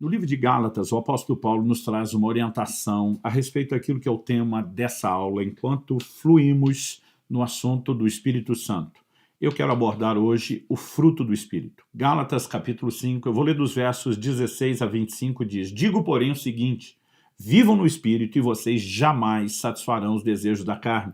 No livro de Gálatas, o apóstolo Paulo nos traz uma orientação a respeito daquilo que é o tema dessa aula, enquanto fluímos no assunto do Espírito Santo. Eu quero abordar hoje o fruto do Espírito. Gálatas, capítulo 5, eu vou ler dos versos 16 a 25, diz: Digo, porém, o seguinte: vivam no Espírito e vocês jamais satisfarão os desejos da carne.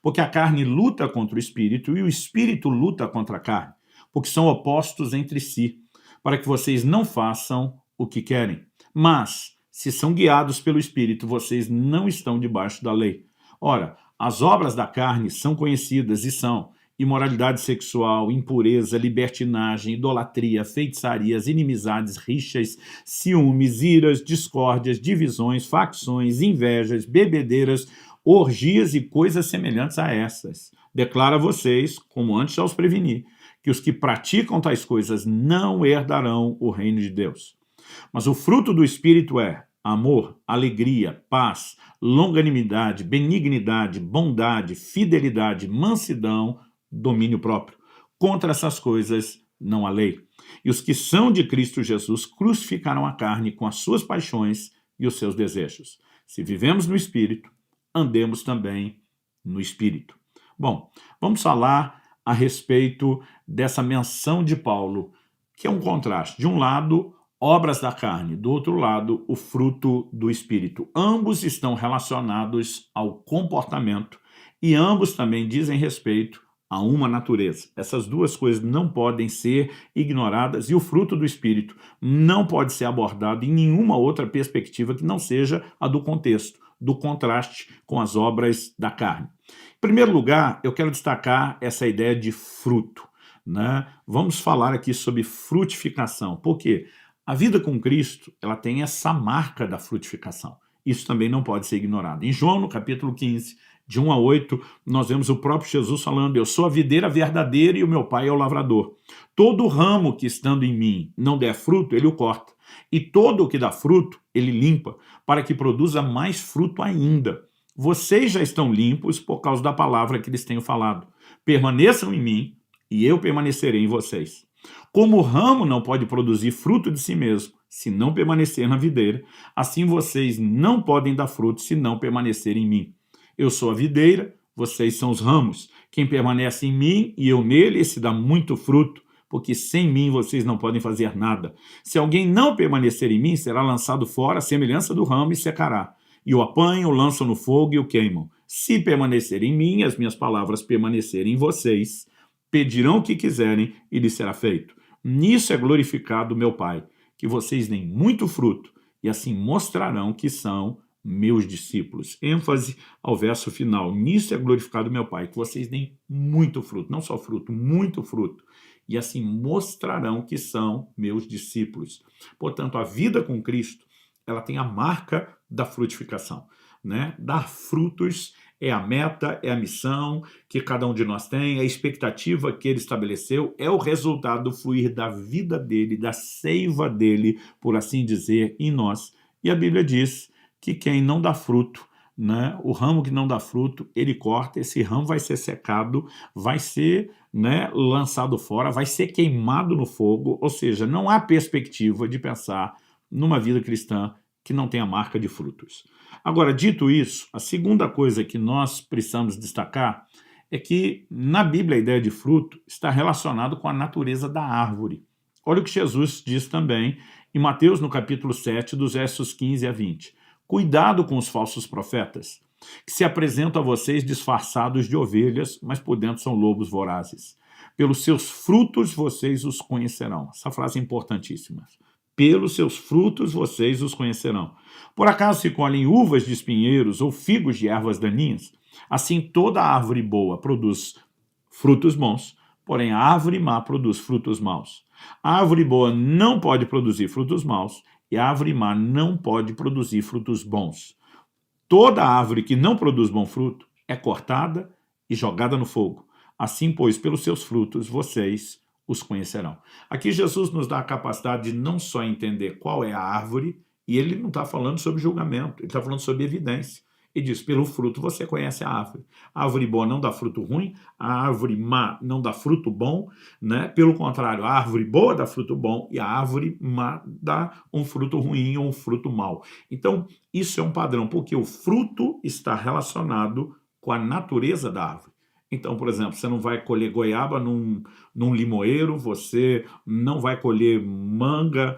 Porque a carne luta contra o Espírito e o Espírito luta contra a carne, porque são opostos entre si, para que vocês não façam o que querem. Mas, se são guiados pelo Espírito, vocês não estão debaixo da lei. Ora, as obras da carne são conhecidas e são imoralidade sexual, impureza, libertinagem, idolatria, feitiçarias, inimizades, rixas, ciúmes, iras, discórdias, divisões, facções, invejas, bebedeiras, orgias e coisas semelhantes a essas. Declaro a vocês, como antes já os preveni, que os que praticam tais coisas não herdarão o reino de Deus. Mas o fruto do Espírito é amor, alegria, paz, longanimidade, benignidade, bondade, fidelidade, mansidão, domínio próprio. Contra essas coisas não há lei. E os que são de Cristo Jesus crucificaram a carne com as suas paixões e os seus desejos. Se vivemos no Espírito, andemos também no Espírito. Bom, vamos falar a respeito dessa menção de Paulo, que é um contraste. De um lado, obras da carne, do outro lado, o fruto do Espírito. Ambos estão relacionados ao comportamento e ambos também dizem respeito a uma natureza. Essas duas coisas não podem ser ignoradas e o fruto do Espírito não pode ser abordado em nenhuma outra perspectiva que não seja a do contexto, do contraste com as obras da carne. Em primeiro lugar, eu quero destacar essa ideia de fruto, né? Vamos falar aqui sobre frutificação. Por quê? A vida com Cristo, ela tem essa marca da frutificação. Isso também não pode ser ignorado. Em João, no capítulo 15, de 1 a 8, nós vemos o próprio Jesus falando: eu sou a videira verdadeira e o meu pai é o lavrador. Todo ramo que estando em mim não der fruto, ele o corta. E todo o que dá fruto, ele limpa, para que produza mais fruto ainda. Vocês já estão limpos por causa da palavra que lhes tenho falado. Permaneçam em mim e eu permanecerei em vocês. Como o ramo não pode produzir fruto de si mesmo, se não permanecer na videira, assim vocês não podem dar fruto se não permanecerem em mim. Eu sou a videira, vocês são os ramos. Quem permanece em mim e eu nele, esse dá muito fruto, porque sem mim vocês não podem fazer nada. Se alguém não permanecer em mim, será lançado fora, à semelhança do ramo, e secará. E o apanham, o lançam no fogo e o queimam. Se permanecerem em mim, as minhas palavras permanecerem em vocês, pedirão o que quiserem e lhes será feito. Nisso é glorificado meu Pai, que vocês deem muito fruto, e assim mostrarão que são meus discípulos. ênfase ao verso final. Nisso é glorificado meu Pai, que vocês deem muito fruto, não só fruto, muito fruto. E assim mostrarão que são meus discípulos. Portanto, a vida com Cristo, ela tem a marca da frutificação, né? Dar frutos é a meta, é a missão que cada um de nós tem, é a expectativa que ele estabeleceu, é o resultado do fluir da vida dele, da seiva dele, por assim dizer, em nós. E a Bíblia diz que quem não dá fruto, né, o ramo que não dá fruto, ele corta, esse ramo vai ser secado, vai ser, né, lançado fora, vai ser queimado no fogo, ou seja, não há perspectiva de pensar numa vida cristã que não tem a marca de frutos. Agora, dito isso, a segunda coisa que nós precisamos destacar é que na Bíblia a ideia de fruto está relacionada com a natureza da árvore. Olha o que Jesus diz também em Mateus, no capítulo 7, dos versos 15 a 20. Cuidado com os falsos profetas, que se apresentam a vocês disfarçados de ovelhas, mas por dentro são lobos vorazes. Pelos seus frutos vocês os conhecerão. Essa frase é importantíssima. Pelos seus frutos vocês os conhecerão. Por acaso se colhem uvas de espinheiros ou figos de ervas daninhas? Assim toda árvore boa produz frutos bons, porém a árvore má produz frutos maus. A árvore boa não pode produzir frutos maus, e a árvore má não pode produzir frutos bons. Toda árvore que não produz bom fruto é cortada e jogada no fogo. Assim, pois, pelos seus frutos vocês os conhecerão. Aqui Jesus nos dá a capacidade de não só entender qual é a árvore, e ele não está falando sobre julgamento, ele está falando sobre evidência. E diz, pelo fruto você conhece a árvore. A árvore boa não dá fruto ruim, a árvore má não dá fruto bom, né? Pelo contrário, a árvore boa dá fruto bom e a árvore má dá um fruto ruim ou um fruto mau. Então, isso é um padrão, porque o fruto está relacionado com a natureza da árvore. Então, por exemplo, você não vai colher goiaba num limoeiro, você não vai colher manga,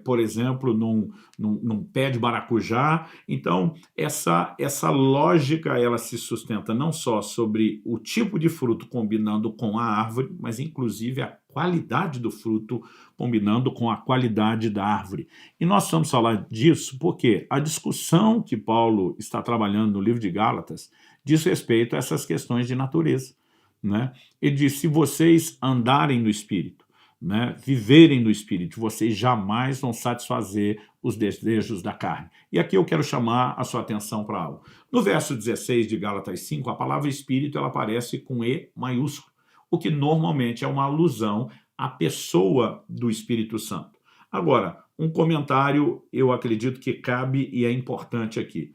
por exemplo, num pé de maracujá. Então, essa lógica ela se sustenta não só sobre o tipo de fruto combinando com a árvore, mas inclusive a qualidade do fruto combinando com a qualidade da árvore. E nós vamos falar disso porque a discussão que Paulo está trabalhando no livro de Gálatas diz respeito a essas questões de natureza, né? Ele diz, se vocês andarem no Espírito, né, viverem no Espírito, vocês jamais vão satisfazer os desejos da carne. E aqui eu quero chamar a sua atenção para algo. No verso 16 de Gálatas 5, a palavra Espírito ela aparece com E maiúsculo, o que normalmente é uma alusão à pessoa do Espírito Santo. Agora, um comentário eu acredito que cabe e é importante aqui.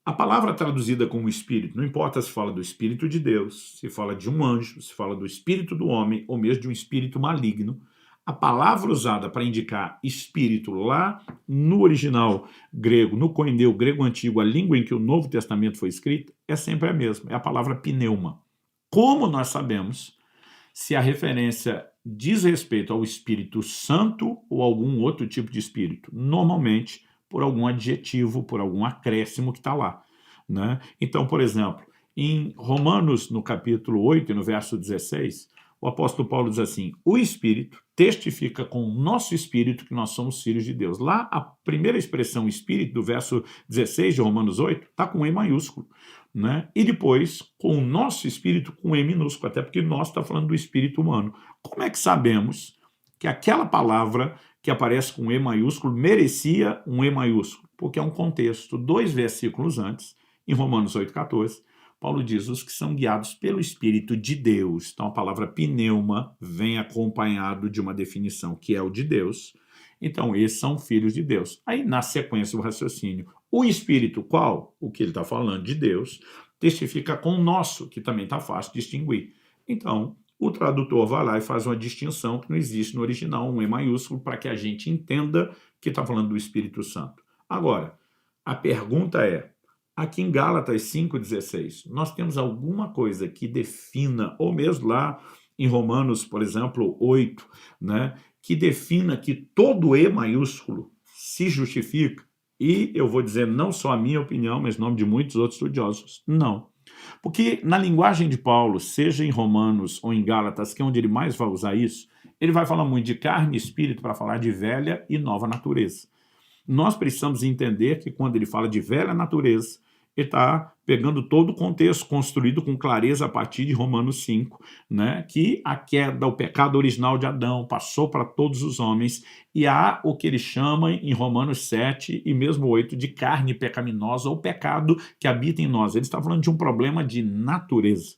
A palavra traduzida como espírito, não importa se fala do Espírito de Deus, se fala de um anjo, se fala do espírito do homem ou mesmo de um espírito maligno, a palavra usada para indicar espírito lá no original grego, no koineu grego antigo, a língua em que o Novo Testamento foi escrito, é sempre a mesma, é a palavra pneuma. Como nós sabemos se a referência diz respeito ao Espírito Santo ou algum outro tipo de espírito? Normalmente, por algum adjetivo, por algum acréscimo que está lá, né? Então, por exemplo, em Romanos, no capítulo 8, no verso 16, o apóstolo Paulo diz assim, o Espírito testifica com o nosso Espírito que nós somos filhos de Deus. Lá, a primeira expressão Espírito, do verso 16 de Romanos 8, está com E maiúsculo, né? E depois, com o nosso Espírito, com E minúsculo, até porque nós está falando do Espírito humano. Como é que sabemos que aquela palavra que aparece com E maiúsculo merecia um E maiúsculo? Porque é um contexto. 2 versículos antes, em Romanos 8,14, Paulo diz, os que são guiados pelo Espírito de Deus. Então, a palavra pneuma vem acompanhado de uma definição que é o de Deus. Então, esses são filhos de Deus. Aí, na sequência do raciocínio, o Espírito qual? O que ele está falando de Deus, testifica com o nosso, que também está fácil de distinguir. Então, o tradutor vai lá e faz uma distinção que não existe no original, um E maiúsculo, para que a gente entenda que está falando do Espírito Santo. Agora, a pergunta é, aqui em Gálatas 5,16, nós temos alguma coisa que defina, ou mesmo lá em Romanos, por exemplo, 8, né, que defina que todo E maiúsculo se justifica? E eu vou dizer não só a minha opinião, mas em nome de muitos outros estudiosos, não. Porque na linguagem de Paulo, seja em Romanos ou em Gálatas, que é onde ele mais vai usar isso, ele vai falar muito de carne e espírito para falar de velha e nova natureza. Nós precisamos entender que quando ele fala de velha natureza, ele está pegando todo o contexto construído com clareza a partir de Romanos 5, né, que a queda, o pecado original de Adão passou para todos os homens, e há o que ele chama em Romanos 7 e mesmo 8 de carne pecaminosa ou pecado que habita em nós. Ele está falando de um problema de natureza.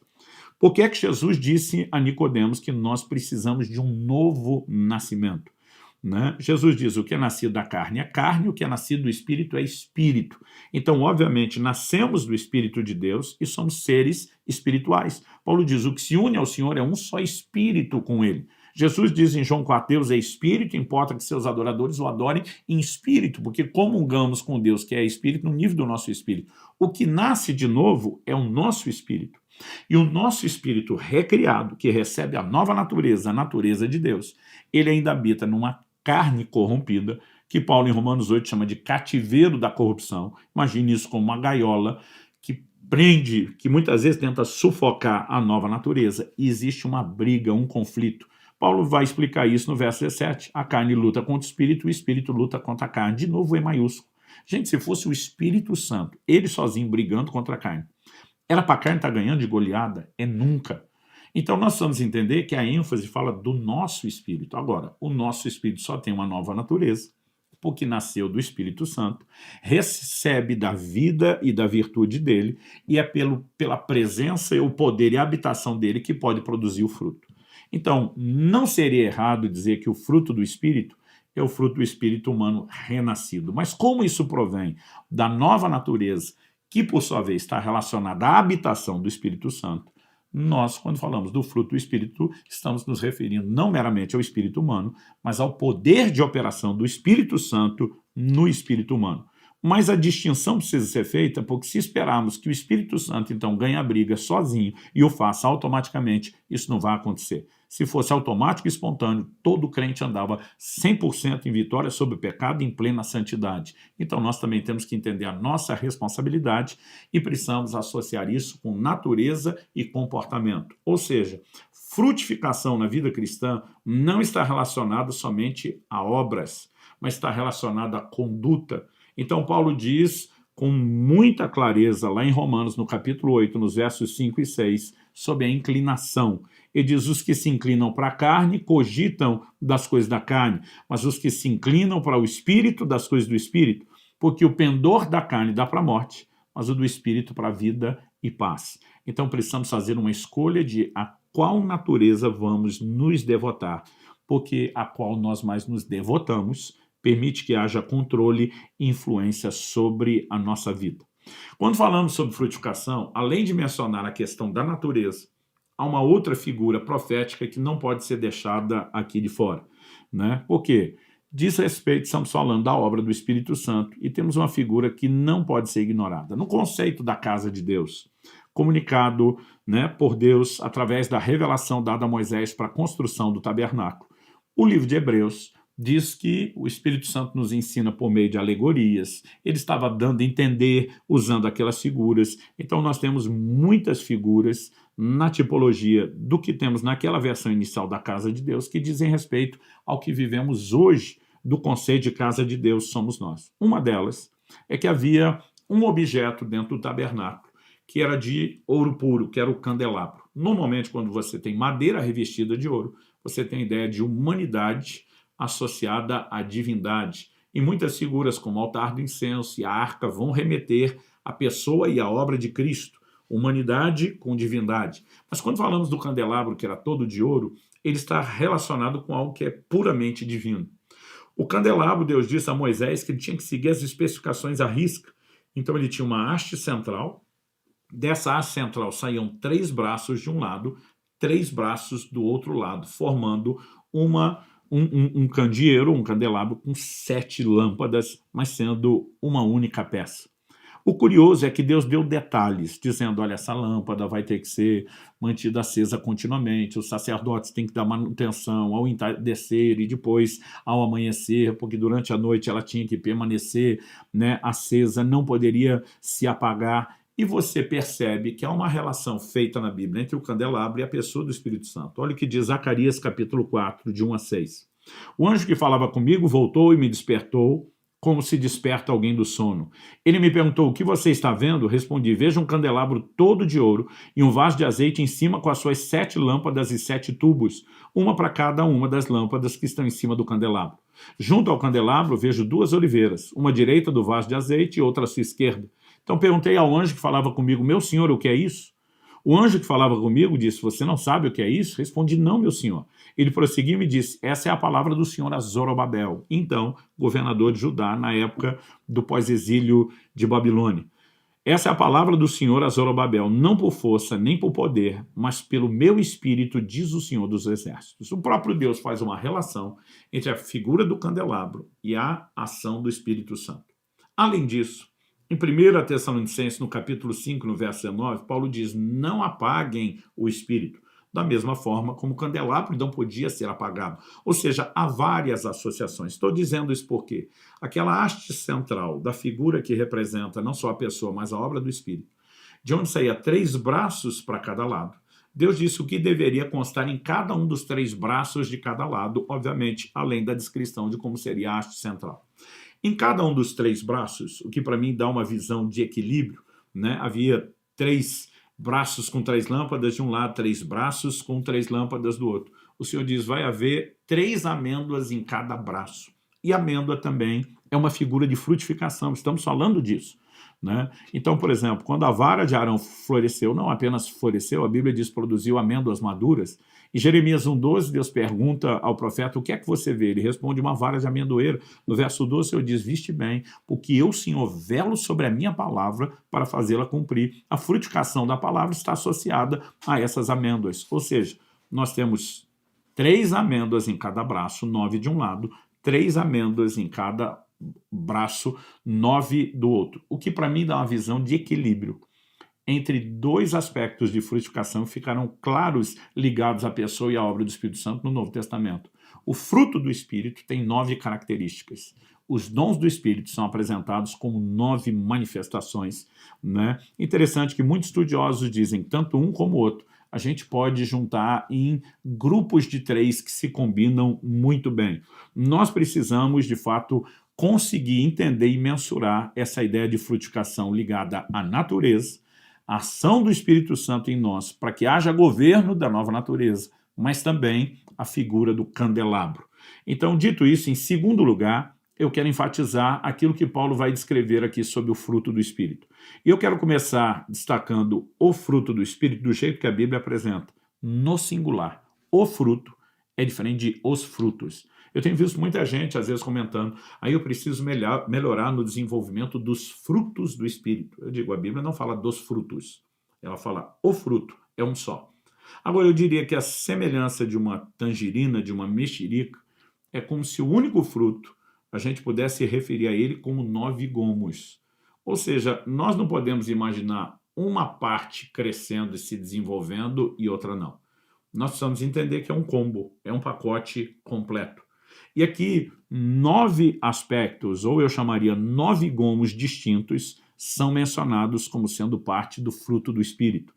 Por que é que Jesus disse a Nicodemos que nós precisamos de um novo nascimento? Né? Jesus diz, o que é nascido da carne é carne, o que é nascido do Espírito é Espírito. Então, obviamente, nascemos do Espírito de Deus e somos seres espirituais. Paulo diz, o que se une ao Senhor é um só Espírito com Ele. Jesus diz em João 4, Deus é Espírito, importa que seus adoradores o adorem em Espírito, porque comungamos com Deus, que é Espírito, no nível do nosso Espírito. O que nasce de novo é o nosso Espírito. E o nosso Espírito recriado, que recebe a nova natureza, a natureza de Deus, ele ainda habita numa carne corrompida, que Paulo em Romanos 8 chama de cativeiro da corrupção. Imagine isso como uma gaiola que prende, que muitas vezes tenta sufocar a nova natureza. E existe uma briga, um conflito. Paulo vai explicar isso no verso 17. A carne luta contra o Espírito luta contra a carne. De novo, E maiúsculo. Gente, se fosse o Espírito Santo, ele sozinho brigando contra a carne, era para a carne estar ganhando de goleada? É nunca. Então, nós vamos entender que a ênfase fala do nosso espírito. Agora, o nosso espírito só tem uma nova natureza, porque nasceu do Espírito Santo, recebe da vida e da virtude dele, e é pela presença, o poder e a habitação dele que pode produzir o fruto. Então, não seria errado dizer que o fruto do Espírito é o fruto do espírito humano renascido. Mas como isso provém da nova natureza, que por sua vez está relacionada à habitação do Espírito Santo, nós, quando falamos do fruto do Espírito, estamos nos referindo não meramente ao espírito humano, mas ao poder de operação do Espírito Santo no espírito humano. Mas a distinção precisa ser feita, porque se esperarmos que o Espírito Santo, então, ganhe a briga sozinho e o faça automaticamente, isso não vai acontecer. Se fosse automático e espontâneo, todo crente andava 100% em vitória sobre o pecado em plena santidade. Então, nós também temos que entender a nossa responsabilidade e precisamos associar isso com natureza e comportamento. Ou seja, frutificação na vida cristã não está relacionada somente a obras, mas está relacionada à conduta. Então, Paulo diz com muita clareza, lá em Romanos, no capítulo 8, nos versos 5 e 6, sobre a inclinação. Ele diz, os que se inclinam para a carne cogitam das coisas da carne, mas os que se inclinam para o Espírito, das coisas do Espírito, porque o pendor da carne dá para a morte, mas o do Espírito para a vida e paz. Então, precisamos fazer uma escolha de a qual natureza vamos nos devotar, porque a qual nós mais nos devotamos permite que haja controle e influência sobre a nossa vida. Quando falamos sobre frutificação, além de mencionar a questão da natureza, há uma outra figura profética que não pode ser deixada aqui de fora, né? Por quê? Diz respeito, estamos falando da obra do Espírito Santo e temos uma figura que não pode ser ignorada. No conceito da casa de Deus, comunicado, né, por Deus através da revelação dada a Moisés para a construção do tabernáculo, o livro de Hebreus diz que o Espírito Santo nos ensina por meio de alegorias, ele estava dando a entender usando aquelas figuras. Então nós temos muitas figuras na tipologia do que temos naquela versão inicial da casa de Deus que dizem respeito ao que vivemos hoje do conceito de casa de Deus somos nós. Uma delas é que havia um objeto dentro do tabernáculo que era de ouro puro, que era o candelabro. Normalmente quando você tem madeira revestida de ouro, você tem a ideia de humanidade associada à divindade. E muitas figuras como o altar do incenso e a arca vão remeter à pessoa e à obra de Cristo, humanidade com divindade. Mas quando falamos do candelabro, que era todo de ouro, ele está relacionado com algo que é puramente divino. O candelabro, Deus disse a Moisés que ele tinha que seguir as especificações à risca. Então ele tinha uma haste central, dessa haste central saíam 3 braços de um lado, 3 braços do outro lado, formando um candeeiro, um candelabro com 7 lâmpadas, mas sendo uma única peça. O curioso é que Deus deu detalhes, dizendo, olha, essa lâmpada vai ter que ser mantida acesa continuamente, os sacerdotes têm que dar manutenção ao entardecer e depois ao amanhecer, porque durante a noite ela tinha que permanecer, né, acesa, não poderia se apagar. E você percebe que há uma relação feita na Bíblia entre o candelabro e a pessoa do Espírito Santo. Olha o que diz Zacarias capítulo 4, de 1 a 6. O anjo que falava comigo voltou e me despertou, como se desperta alguém do sono. Ele me perguntou, o que você está vendo? Respondi, vejo um candelabro todo de ouro e um vaso de azeite em cima com as suas 7 lâmpadas e 7 tubos, uma para cada uma das lâmpadas que estão em cima do candelabro. Junto ao candelabro vejo 2 oliveiras, uma à direita do vaso de azeite e outra à sua esquerda. Então perguntei ao anjo que falava comigo, meu senhor, o que é isso? O anjo que falava comigo disse, você não sabe o que é isso? Respondi, não, meu senhor. Ele prosseguiu e me disse, essa é a palavra do senhor a Zorobabel, então governador de Judá na época do pós-exílio de Babilônia. Essa é a palavra do senhor a Zorobabel, não por força nem por poder, mas pelo meu espírito, diz o Senhor dos Exércitos. O próprio Deus faz uma relação entre a figura do candelabro e a ação do Espírito Santo. Além disso, em 1 Tessalonicenses, no capítulo 5, no verso 19, Paulo diz, não apaguem o Espírito, da mesma forma como o candelabro não podia ser apagado. Ou seja, há várias associações. Estou dizendo isso porque aquela haste central da figura que representa não só a pessoa, mas a obra do Espírito, de onde saía 3 braços para cada lado, Deus disse o que deveria constar em cada um dos 3 braços de cada lado, obviamente, além da descrição de como seria a haste central. Em cada um dos 3 braços, o que para mim dá uma visão de equilíbrio, né? Havia 3 braços com 3 lâmpadas de um lado, 3 braços com 3 lâmpadas do outro. O Senhor diz, vai haver 3 amêndoas em cada braço. E a amêndoa também é uma figura de frutificação, estamos falando disso, né? Então, por exemplo, quando a vara de Arão floresceu, não apenas floresceu, a Bíblia diz produziu amêndoas maduras, Em Jeremias 1,12, Deus pergunta ao profeta, o que é que você vê? Ele responde, uma vara de amendoeiro. No verso 12, o Senhor diz, viste bem, porque eu, Senhor, velo sobre a minha palavra para fazê-la cumprir. A frutificação da palavra está associada a essas amêndoas. Ou seja, nós temos 3 amêndoas em cada braço, 9 de um lado, 3 amêndoas em cada braço, 9 do outro. O que para mim dá uma visão de equilíbrio entre 2 aspectos de frutificação que ficaram claros ligados à pessoa e à obra do Espírito Santo no Novo Testamento. O fruto do Espírito tem 9 características. Os dons do Espírito são apresentados como 9 manifestações, né? Interessante que muitos estudiosos dizem, tanto um como o outro, a gente pode juntar em grupos de 3 que se combinam muito bem. Nós precisamos, de fato, conseguir entender e mensurar essa ideia de frutificação ligada à natureza, a ação do Espírito Santo em nós, para que haja governo da nova natureza, mas também a figura do candelabro. Então, dito isso, em segundo lugar, eu quero enfatizar aquilo que Paulo vai descrever aqui sobre o fruto do Espírito. E eu quero começar destacando o fruto do Espírito do jeito que a Bíblia apresenta, no singular. O fruto é diferente de os frutos. Eu tenho visto muita gente, às vezes, comentando, aí eu preciso melhorar no desenvolvimento dos frutos do Espírito. Eu digo, a Bíblia não fala dos frutos, ela fala o fruto, é um só. Agora, eu diria que a semelhança de uma tangerina, de uma mexerica, é como se o único fruto, a gente pudesse referir a ele como 9 gomos. Ou seja, nós não podemos imaginar uma parte crescendo e se desenvolvendo e outra não. Nós precisamos entender que é um combo, é um pacote completo. E aqui, 9 aspectos, ou eu chamaria 9 gomos distintos, são mencionados como sendo parte do fruto do Espírito.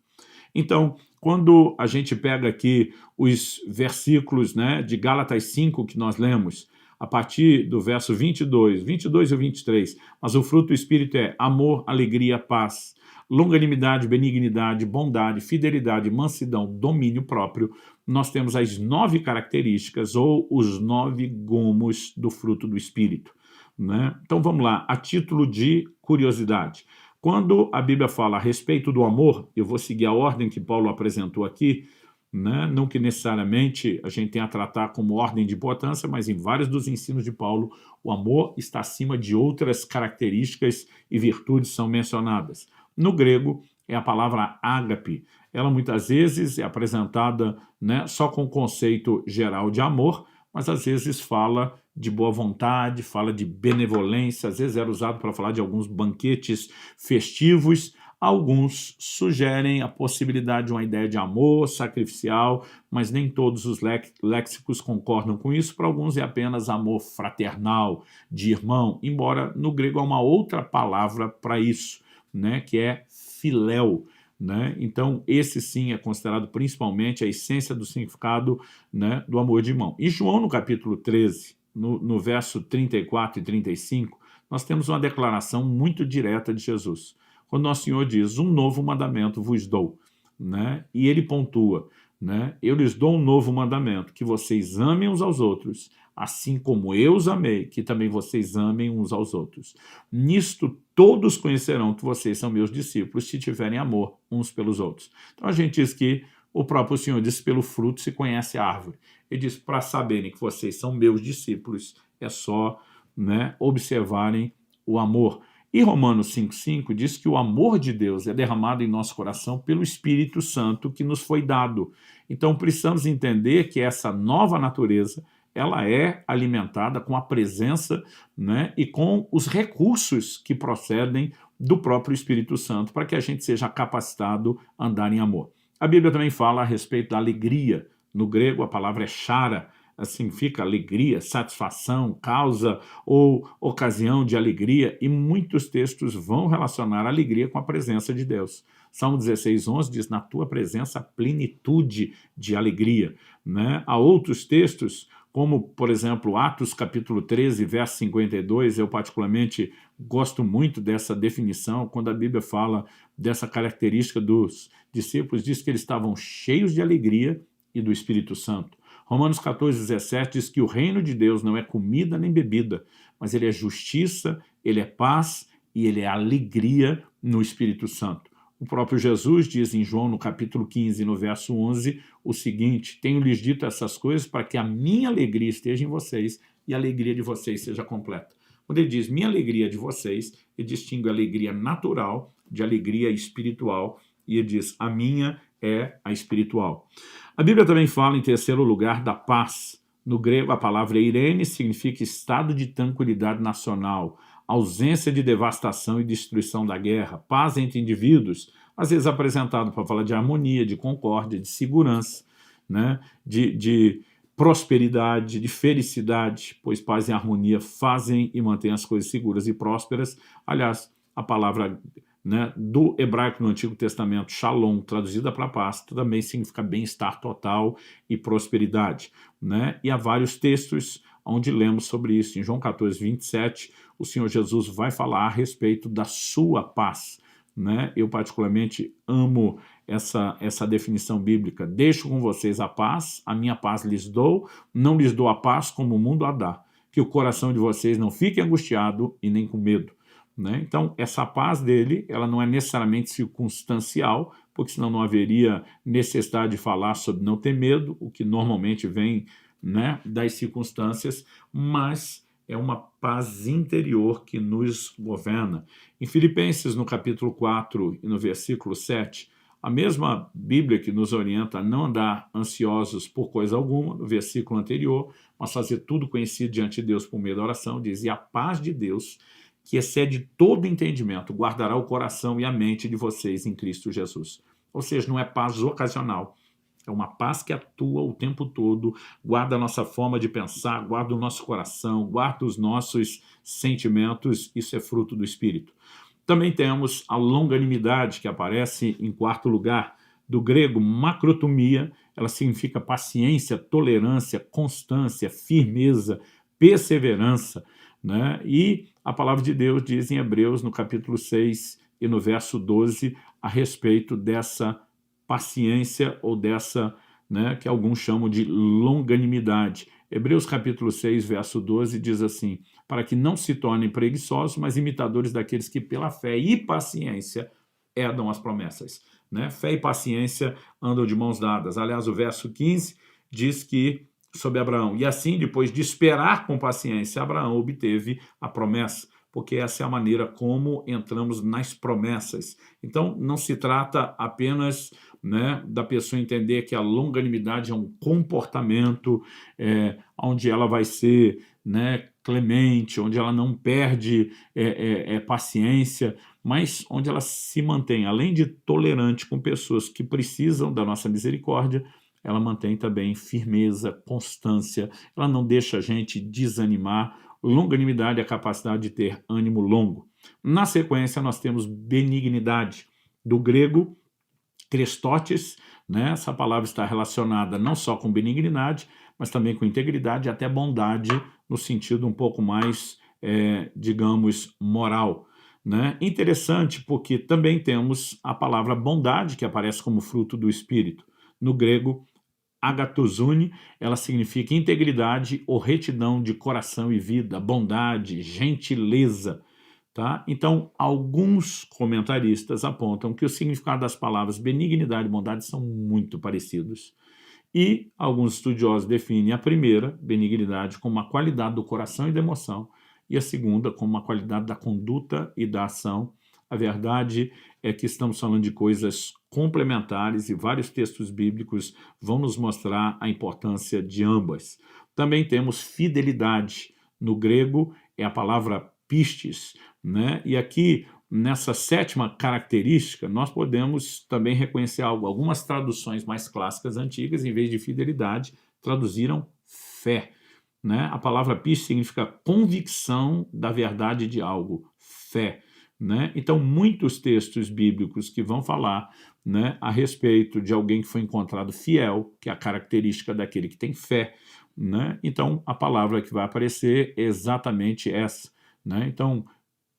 Então, quando a gente pega aqui os versículos, né, de Gálatas 5 que nós lemos, a partir do verso 22 e 23, mas o fruto do Espírito é amor, alegria, paz, longanimidade, benignidade, bondade, fidelidade, mansidão, domínio próprio. Nós temos as 9 características ou os 9 gomos do fruto do Espírito, né? Então vamos lá, a título de curiosidade. Quando a Bíblia fala a respeito do amor, eu vou seguir a ordem que Paulo apresentou aqui, né? Não que necessariamente a gente tenha a tratar como ordem de importância, mas em vários dos ensinos de Paulo, o amor está acima de outras características e virtudes são mencionadas. No grego, é a palavra ágape. Ela muitas vezes é apresentada, né, só com o conceito geral de amor, mas às vezes fala de boa vontade, fala de benevolência, às vezes era usado para falar de alguns banquetes festivos. Alguns sugerem a possibilidade de uma ideia de amor sacrificial, mas nem todos os léxicos concordam com isso. Para alguns é apenas amor fraternal, de irmão, embora no grego há uma outra palavra para isso, né, que é filéu, né? Então, esse sim é considerado principalmente a essência do significado, né, do amor de irmão. E João, no capítulo 13, no verso 34 e 35, nós temos uma declaração muito direta de Jesus. Quando Nosso Senhor diz, um novo mandamento vos dou, né? E ele pontua, né? Eu lhes dou um novo mandamento, que vocês amem uns aos outros, assim como eu os amei, que também vocês amem uns aos outros. Nisto todos conhecerão que vocês são meus discípulos, se tiverem amor uns pelos outros. Então a gente diz que o próprio Senhor disse, pelo fruto se conhece a árvore. Ele diz, para saberem que vocês são meus discípulos, é só, né, observarem o amor. E Romanos 5,5 diz que o amor de Deus é derramado em nosso coração pelo Espírito Santo que nos foi dado. Então precisamos entender que essa nova natureza, ela é alimentada com a presença, né, e com os recursos que procedem do próprio Espírito Santo para que a gente seja capacitado a andar em amor. A Bíblia também fala a respeito da alegria. No grego a palavra é chara, significa alegria, satisfação, causa ou ocasião de alegria, e muitos textos vão relacionar a alegria com a presença de Deus. Salmo 16:11 diz, na tua presença, plenitude de alegria, né? Há outros textos, como, por exemplo, Atos capítulo 13, verso 52, eu particularmente gosto muito dessa definição, quando a Bíblia fala dessa característica dos discípulos, diz que eles estavam cheios de alegria e do Espírito Santo. Romanos 14:17 diz que o reino de Deus não é comida nem bebida, mas ele é justiça, ele é paz e ele é alegria no Espírito Santo. O próprio Jesus diz em João, no capítulo 15, no verso 11, o seguinte: tenho-lhes dito essas coisas para que a minha alegria esteja em vocês e a alegria de vocês seja completa. Quando ele diz minha alegria de vocês, ele distingue a alegria natural de alegria espiritual, e ele diz a minha é a espiritual. A Bíblia também fala, em terceiro lugar, da paz. No grego, a palavra eirene significa estado de tranquilidade nacional, ausência de devastação e destruição da guerra, paz entre indivíduos, às vezes apresentado para falar de harmonia, de concórdia, de segurança, né? de prosperidade, de felicidade, pois paz e harmonia fazem e mantêm as coisas seguras e prósperas. Aliás, a palavra, né, do hebraico no Antigo Testamento, shalom, traduzida para paz, também significa bem-estar total e prosperidade, né? E há vários textos onde lemos sobre isso. Em João 14, 27, o Senhor Jesus vai falar a respeito da sua paz, né? Eu particularmente amo essa definição bíblica. Deixo com vocês a paz, a minha paz lhes dou, não lhes dou a paz como o mundo a dá. Que o coração de vocês não fique angustiado e nem com medo. Né? Então, essa paz dele, ela não é necessariamente circunstancial, porque senão não haveria necessidade de falar sobre não ter medo, o que normalmente vem, né, das circunstâncias, mas é uma paz interior que nos governa. Em Filipenses, no capítulo 4 e no versículo 7, a mesma Bíblia que nos orienta a não andar ansiosos por coisa alguma, no versículo anterior, mas fazer tudo conhecido diante de Deus por meio da oração, diz, e a paz de Deus, que excede todo entendimento, guardará o coração e a mente de vocês em Cristo Jesus. Ou seja, não é paz ocasional, é uma paz que atua o tempo todo, guarda a nossa forma de pensar, guarda o nosso coração, guarda os nossos sentimentos, isso é fruto do Espírito. Também temos a longanimidade, que aparece em quarto lugar, do grego macrotomia, ela significa paciência, tolerância, constância, firmeza, perseverança, né? E a palavra de Deus diz em Hebreus, no capítulo 6 e no verso 12, a respeito dessa paciência ou dessa, né, que alguns chamam de longanimidade. Hebreus capítulo 6, verso 12 diz assim, para que não se tornem preguiçosos, mas imitadores daqueles que pela fé e paciência herdam as promessas. Né? Fé e paciência andam de mãos dadas. Aliás, o verso 15 diz que sobre Abraão, e assim, depois de esperar com paciência, Abraão obteve a promessa, porque essa é a maneira como entramos nas promessas. Então, não se trata apenas, né, da pessoa entender que a longanimidade é um comportamento onde ela vai ser, né, clemente, onde ela não perde paciência, mas onde ela se mantém, além de tolerante com pessoas que precisam da nossa misericórdia, ela mantém também firmeza, constância, ela não deixa a gente desanimar. Longanimidade é a capacidade de ter ânimo longo. Na sequência, nós temos benignidade, do grego Krestotes, né? Essa palavra está relacionada não só com benignidade, mas também com integridade e até bondade, no sentido um pouco mais, digamos, moral. Né? Interessante porque também temos a palavra bondade, que aparece como fruto do Espírito. No grego, agatosune, ela significa integridade ou retidão de coração e vida, bondade, gentileza. Tá? Então, alguns comentaristas apontam que o significado das palavras benignidade e bondade são muito parecidos. E alguns estudiosos definem a primeira, benignidade, como uma qualidade do coração e da emoção, e a segunda como uma qualidade da conduta e da ação. A verdade é que estamos falando de coisas complementares e vários textos bíblicos vão nos mostrar a importância de ambas. Também temos fidelidade. No grego é a palavra pistes, né? E aqui, nessa sétima característica, nós podemos também reconhecer algo. Algumas traduções mais clássicas antigas, em vez de fidelidade, traduziram fé. Né? A palavra pistes significa convicção da verdade de algo, fé. Né? Então, muitos textos bíblicos que vão falar, né, a respeito de alguém que foi encontrado fiel, que é a característica daquele que tem fé. Né? Então, a palavra que vai aparecer é exatamente essa. Né? Então,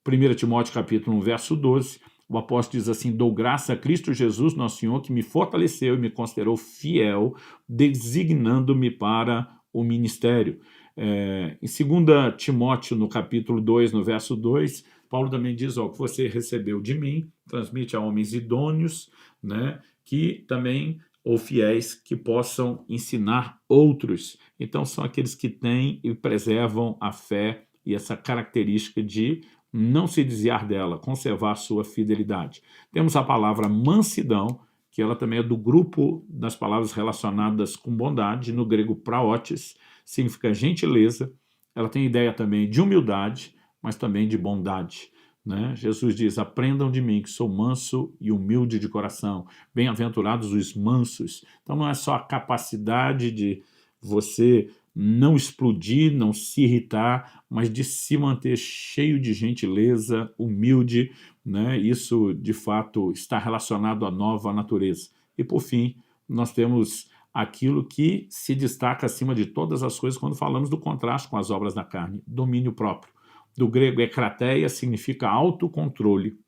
1 Timóteo capítulo 1, verso 12, o apóstolo diz assim, dou graça a Cristo Jesus, nosso Senhor, que me fortaleceu e me considerou fiel, designando-me para o ministério. Em 2 Timóteo, no capítulo 2, no verso 2, Paulo também diz, ó, que você recebeu de mim, transmite a homens idôneos, né, que também, ou fiéis, que possam ensinar outros. Então, são aqueles que têm e preservam a fé e essa característica de não se desviar dela, conservar sua fidelidade. Temos a palavra mansidão, que ela também é do grupo das palavras relacionadas com bondade, no grego praotes, significa gentileza. Ela tem ideia também de humildade, mas também de bondade, né? Jesus diz, aprendam de mim que sou manso e humilde de coração, bem-aventurados os mansos. Então não é só a capacidade de você não explodir, não se irritar, mas de se manter cheio de gentileza, humilde, né? Isso, de fato, está relacionado à nova natureza. E, por fim, nós temos aquilo que se destaca acima de todas as coisas quando falamos do contraste com as obras da carne, domínio próprio. Do grego, ekrateia significa autocontrole,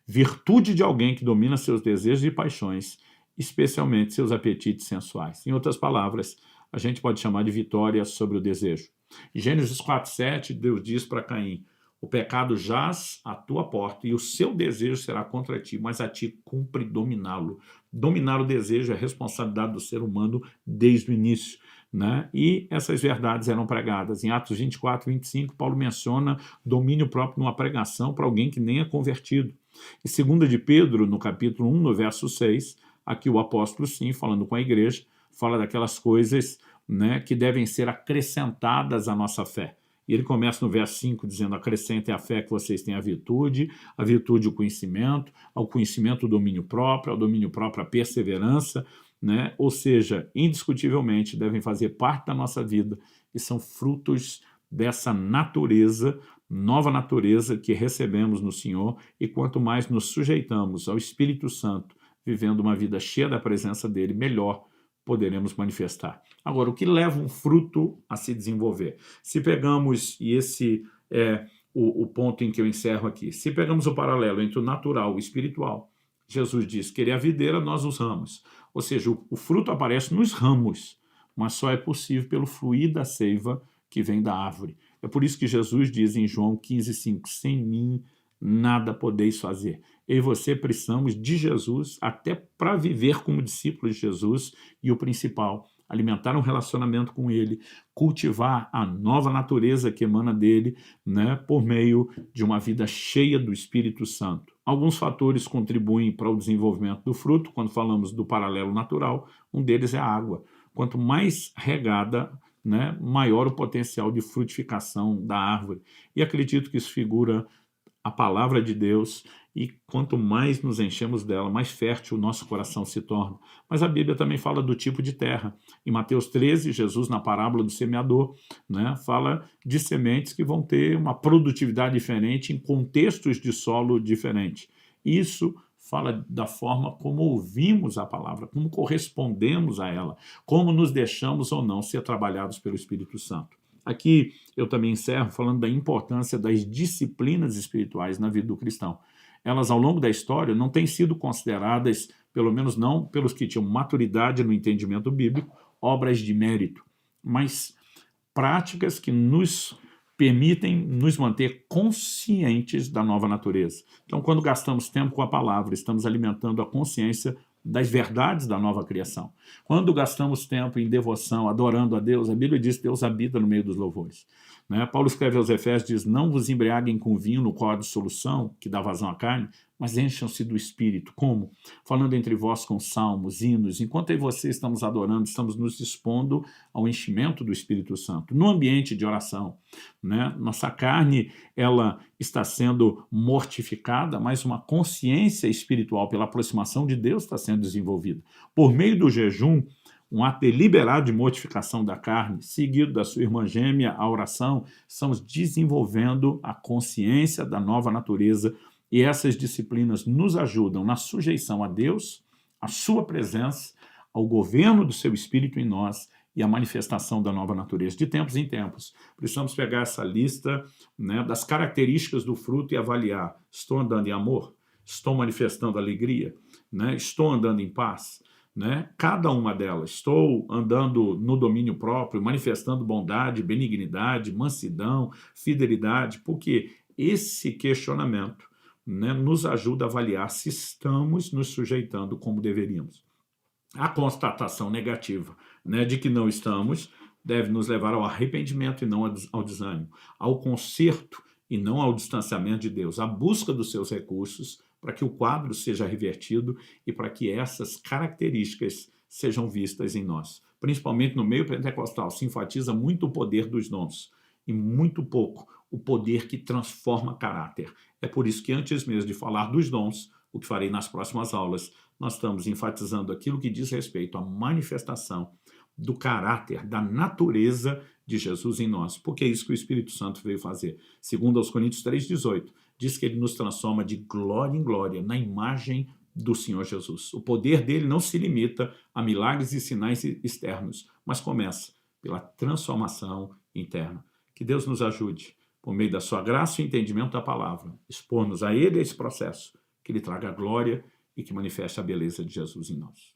virtude de alguém que domina seus desejos e paixões, especialmente seus apetites sensuais. Em outras palavras, a gente pode chamar de vitória sobre o desejo. Em Gênesis 4:7, Deus diz para Caim, o pecado jaz à tua porta e o seu desejo será contra ti, mas a ti cumpre dominá-lo. Dominar o desejo é responsabilidade do ser humano desde o início, né? E essas verdades eram pregadas. Em Atos 24:25, Paulo menciona domínio próprio numa pregação para alguém que nem é convertido. Em 2 de Pedro, no capítulo 1, no verso 6, aqui o apóstolo, sim, falando com a igreja, fala daquelas coisas, né, que devem ser acrescentadas à nossa fé. E ele começa no verso 5 dizendo, acrescentem a fé que vocês têm a virtude o conhecimento, ao conhecimento o domínio próprio, ao domínio próprio a perseverança, né? Ou seja, indiscutivelmente devem fazer parte da nossa vida e são frutos dessa natureza, nova natureza que recebemos no Senhor, e quanto mais nos sujeitamos ao Espírito Santo, vivendo uma vida cheia da presença dele, melhor poderemos manifestar. Agora, o que leva um fruto a se desenvolver? Se pegamos, e esse é o ponto em que eu encerro aqui, se pegamos o paralelo entre o natural e o espiritual, Jesus diz que ele é a videira, nós os ramos. Ou seja, o fruto aparece nos ramos, mas só é possível pelo fluir da seiva que vem da árvore. É por isso que Jesus diz em João 15:5, sem mim nada podeis fazer. Eu e você precisamos de Jesus até para viver como discípulos de Jesus, e o principal, alimentar um relacionamento com ele, cultivar a nova natureza que emana dele, né, por meio de uma vida cheia do Espírito Santo. Alguns fatores contribuem para o desenvolvimento do fruto, quando falamos do paralelo natural, um deles é a água. Quanto mais regada, né, maior o potencial de frutificação da árvore. E acredito que isso figura a palavra de Deus, e quanto mais nos enchemos dela, mais fértil o nosso coração se torna. Mas a Bíblia também fala do tipo de terra. Em Mateus 13, Jesus, na parábola do semeador, né, fala de sementes que vão ter uma produtividade diferente em contextos de solo diferente. Isso fala da forma como ouvimos a palavra, como correspondemos a ela, como nos deixamos ou não ser trabalhados pelo Espírito Santo. Aqui eu também encerro falando da importância das disciplinas espirituais na vida do cristão. Elas, ao longo da história, não têm sido consideradas, pelo menos não pelos que tinham maturidade no entendimento bíblico, obras de mérito, mas práticas que nos permitem nos manter conscientes da nova natureza. Então, quando gastamos tempo com a palavra, estamos alimentando a consciência das verdades da nova criação. Quando gastamos tempo em devoção, adorando a Deus, a Bíblia diz que Deus habita no meio dos louvores, né? Paulo escreve aos Efésios, diz, não vos embriaguem com vinho no qual há dissolução, que dá vazão à carne, mas encham-se do Espírito. Como? Falando entre vós com salmos, hinos. Enquanto eu e você estamos adorando, estamos nos expondo ao enchimento do Espírito Santo, no ambiente de oração, né? Nossa carne, ela está sendo mortificada, mas uma consciência espiritual pela aproximação de Deus está sendo desenvolvida. Por meio do jejum, um ato deliberado de mortificação da carne, seguido da sua irmã gêmea, a oração, estamos desenvolvendo a consciência da nova natureza, e essas disciplinas nos ajudam na sujeição a Deus, à sua presença, ao governo do seu Espírito em nós e à manifestação da nova natureza. De tempos em tempos, precisamos pegar essa lista, né, das características do fruto e avaliar. Estou andando em amor? Estou manifestando alegria? Né? Estou andando em paz? Né? Cada uma delas. Estou andando no domínio próprio, manifestando bondade, benignidade, mansidão, fidelidade, porque esse questionamento, né, nos ajuda a avaliar se estamos nos sujeitando como deveríamos. A constatação negativa, né, de que não estamos deve nos levar ao arrependimento e não ao desânimo, ao conserto e não ao distanciamento de Deus, à busca dos seus recursos para que o quadro seja revertido e para que essas características sejam vistas em nós. Principalmente no meio pentecostal, se enfatiza muito o poder dos dons e muito pouco o poder que transforma caráter. É por isso que antes mesmo de falar dos dons, o que farei nas próximas aulas, nós estamos enfatizando aquilo que diz respeito à manifestação do caráter, da natureza de Jesus em nós, porque é isso que o Espírito Santo veio fazer. Segundo aos Coríntios 3,18, diz que ele nos transforma de glória em glória na imagem do Senhor Jesus. O poder dele não se limita a milagres e sinais externos, mas começa pela transformação interna. Que Deus nos ajude, por meio da sua graça e entendimento da palavra, expor-nos a ele esse processo, que ele traga glória e que manifeste a beleza de Jesus em nós.